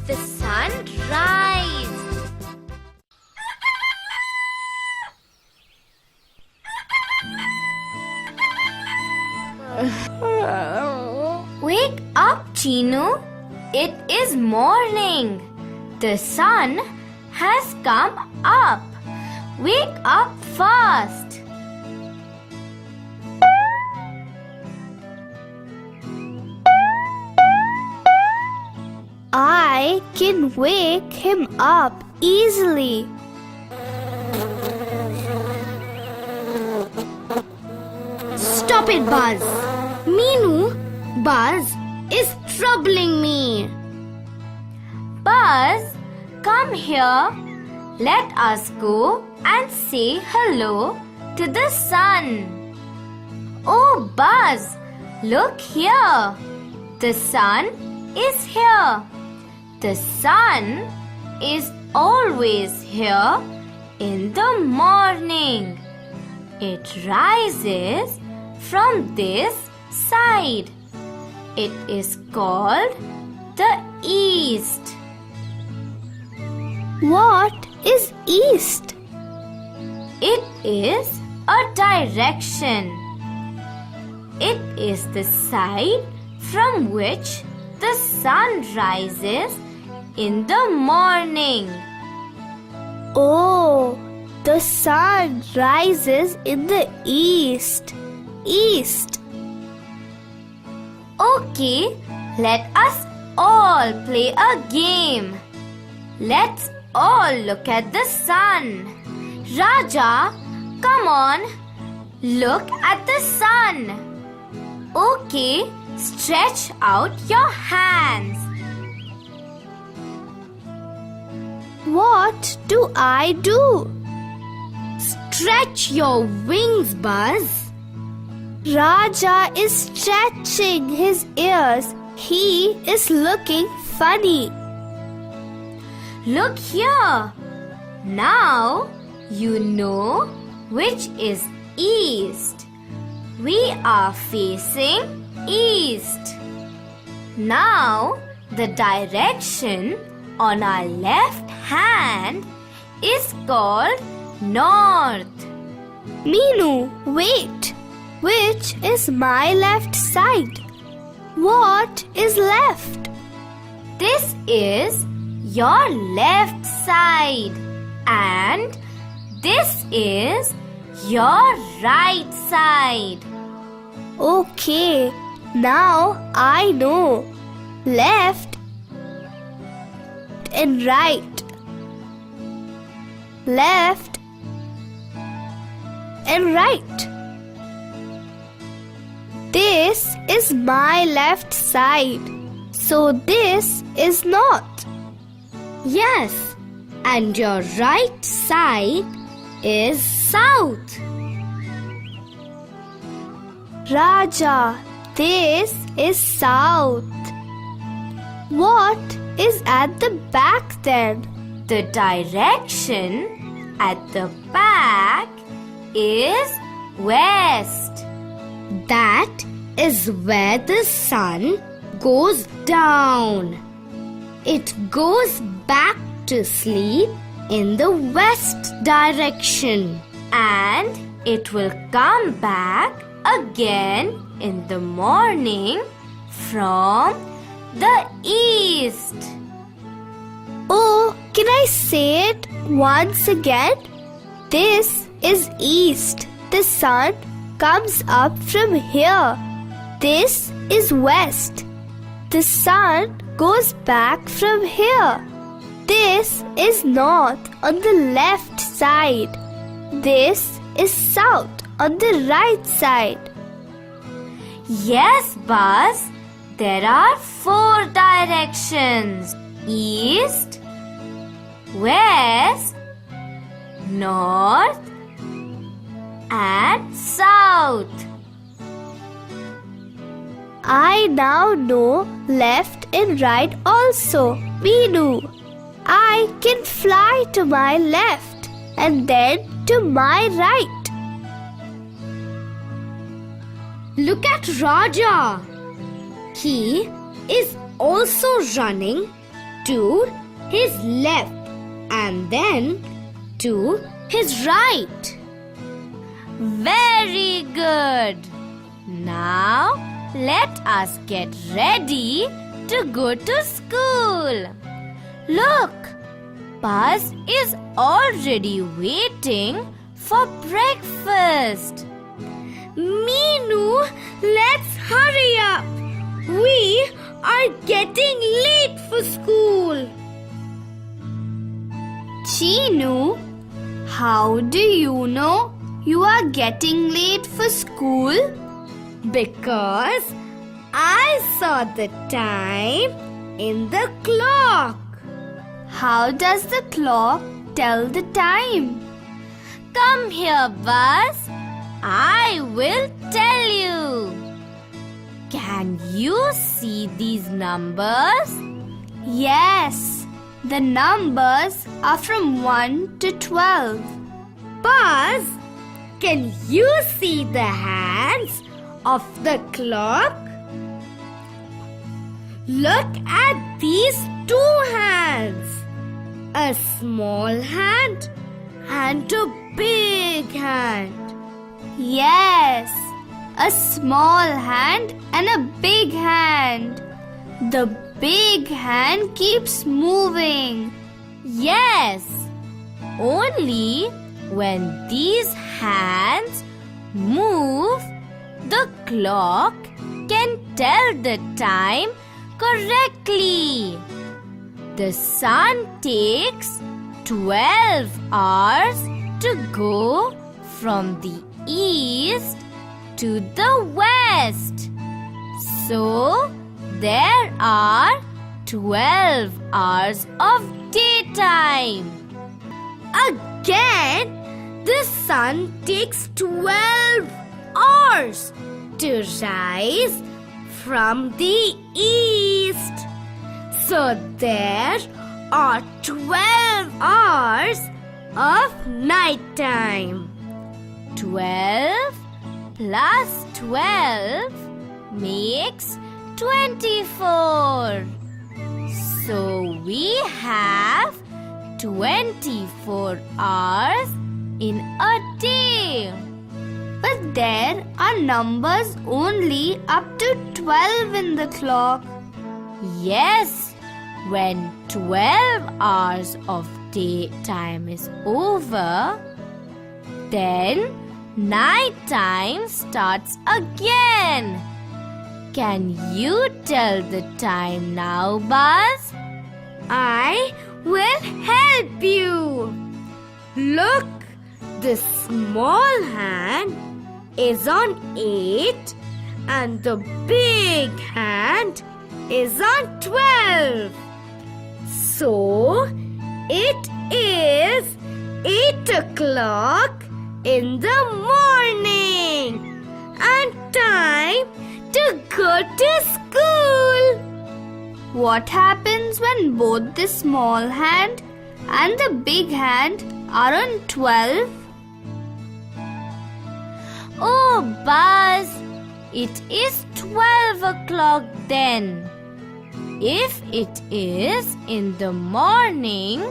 the sun rise. Wake up, Chinu. It is morning. The sun has come up. Wake up fast. I can wake him up easily. Stop it, Buzz. Meenu, Buzz is troubling me. Buzz, come here. Let us go and say hello to the sun. Oh, Buzz, look here. The sun is here. The sun is always here in the morning. It rises from this side. It is called the east. What is east? It is a direction. It is the side from which the sun rises in the morning. Oh, the sun rises in the east. East. Okay, let us all play a game. Let's all look at the sun. Raja, come on. Look at the sun. Okay, stretch out your hands. What do I do? Stretch your wings, Buzz. Raja is stretching his ears. He is looking funny. Look here. Now you know which is east. We are facing east. Now the direction on our left hand is called north. Meenu, wait. Which is my left side? What is left? This is your left side and this is your right side. Okay, now I know. Left and right. Left and right. This is my left side, so this is not. Yes, and your right side is south. Raja, this is south. What is at the back then? The direction at the back is west. That is where the sun goes down. It goes back to sleep in the west direction and it will come back again in the morning from the east. Oh, can I say it once again? This is east. The sun comes up from here. This is west. The sun goes back from here. This is north on the left side. This is south on the right side. Yes, Buzz. There are 4 directions. East, west, north, and south. I now know left and right also. Meenu, I can fly to my left and then to my right. Look at Raja. He is also running to his left and then to his right. Very good. Now let us get ready to go to school. Look, Buzz is already waiting for breakfast. Meenu, let's hurry up. We are getting late for school. Chinu, how do you know you are getting late for school? Because I saw the time in the clock. How does the clock tell the time? Come here, Buzz. I will tell you. Can you see these numbers? Yes, the numbers are from 1 to 12. Buzz, can you see the hands of the clock? Look at these two hands. A small hand and a big hand. Yes, a small hand and a big hand. The big hand keeps moving. Yes. Only when these hands move, the clock can tell the time correctly. The sun takes 12 hours to go from the east to the west. So there are 12 hours of daytime. Again, the sun takes 12 hours to rise from the east. So there are 12 hours of night time. 12 plus 12 makes 24. So we have 24 hours in a day. But there are numbers only up to 12 in the clock. Yes, when 12 hours of daytime is over, then night time starts again. Can you tell the time now, Buzz? I will help you. Look, the small hand is on 8 and the big hand is on 12. So, it is 8 o'clock in the morning and time to go to school. What happens when both the small hand and the big hand are on 12? Oh, Buzz, it is 12 o'clock then. If it is in the morning,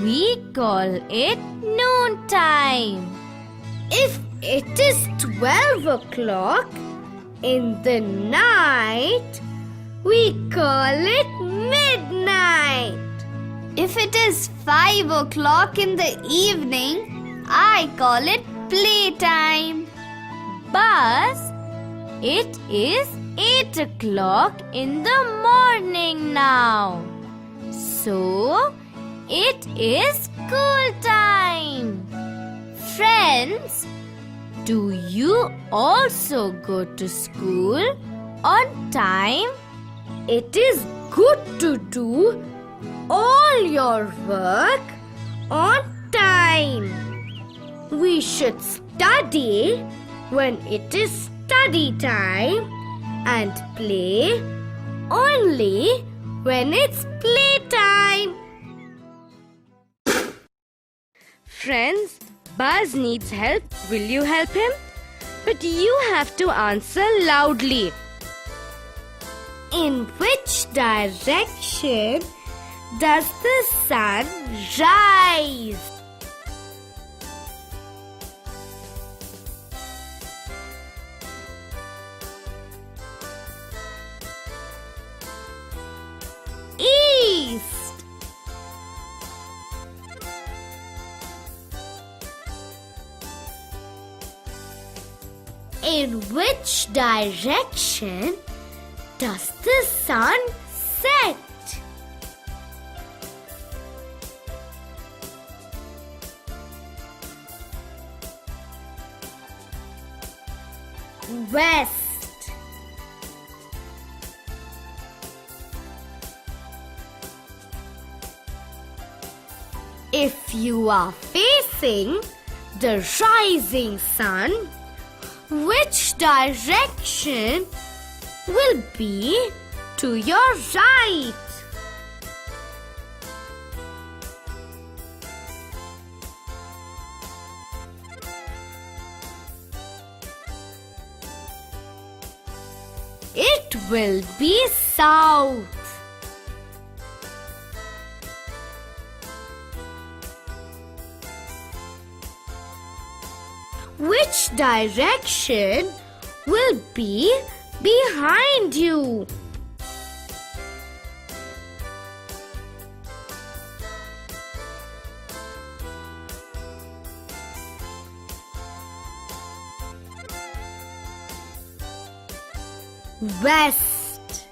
we call it noontime. If it is 12 o'clock in the night, we call it midnight. If it is 5 o'clock in the evening, I call it playtime. Buzz, it is 8 o'clock in the morning now. So, it is school time. Friends, do you also go to school on time? It is good to do all your work on time. We should study when it is study time and play only when it's playtime. Friends, Buzz needs help. Will you help him? But you have to answer loudly. In which direction does the sun rise? East. In which direction does the sun set? West. If you are facing the rising sun, which direction will be to your right? It will be south. Which direction will be behind you? West.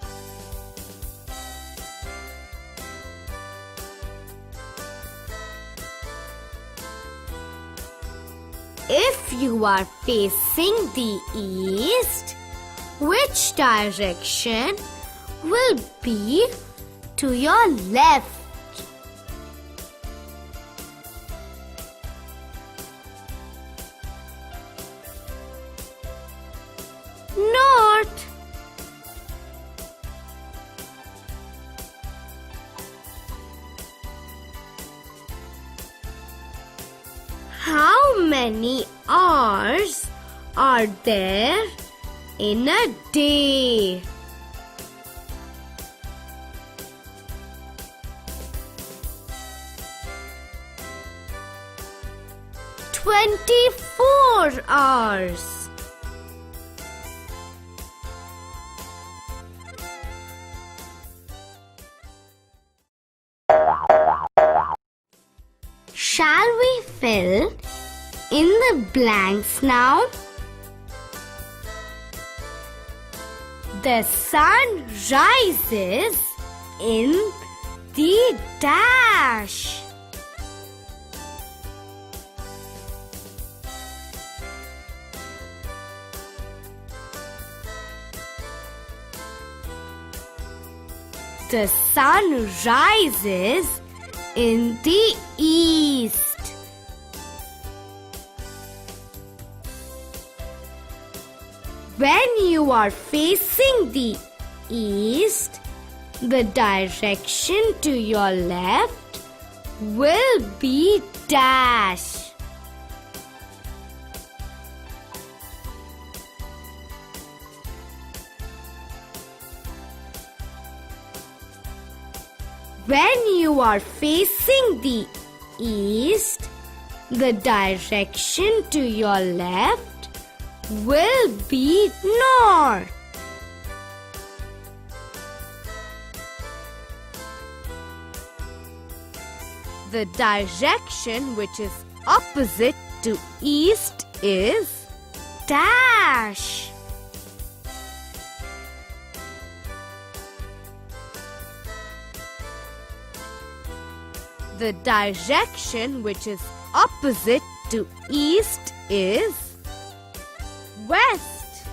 If you are facing the east, which direction will be to your left? North. How many hours are there in a day? "24 hours." Shall we fill in the blanks now? The sun rises in the dash. The sun rises in the east. When you are facing the east, the direction to your left will be dash. When you are facing the east, the direction to your left will be north. The direction which is opposite to east is dash. The direction which is opposite to east is west.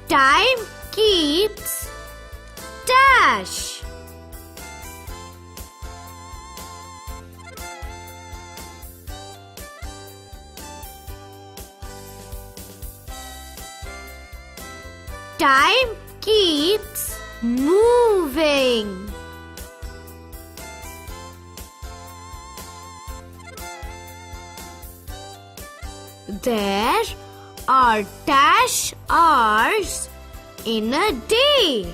Time keeps dash. Time keeps moving. There are dash hours in a day?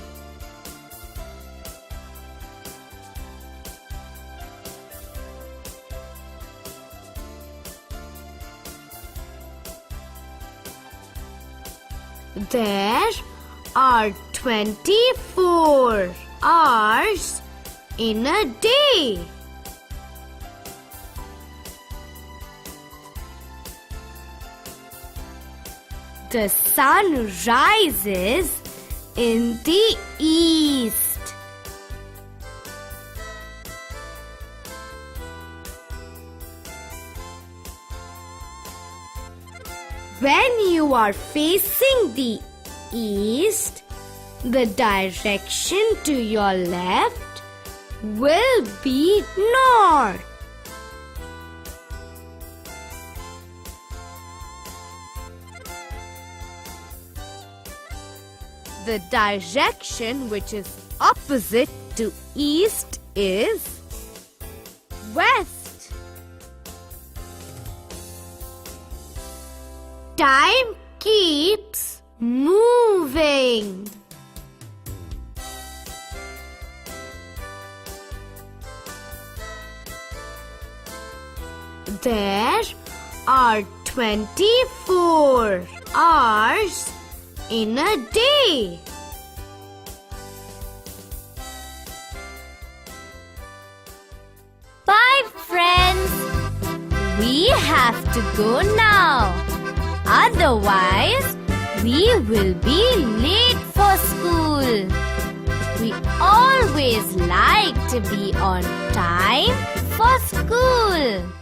There are 24 hours in a day. The sun rises in the east. When you are facing the east, the direction to your left will be north. The direction which is opposite to east is west. Time keeps moving. There are 24 hours in a day. Bye, friends. We have to go now. Otherwise, we will be late for school. We always like to be on time for school.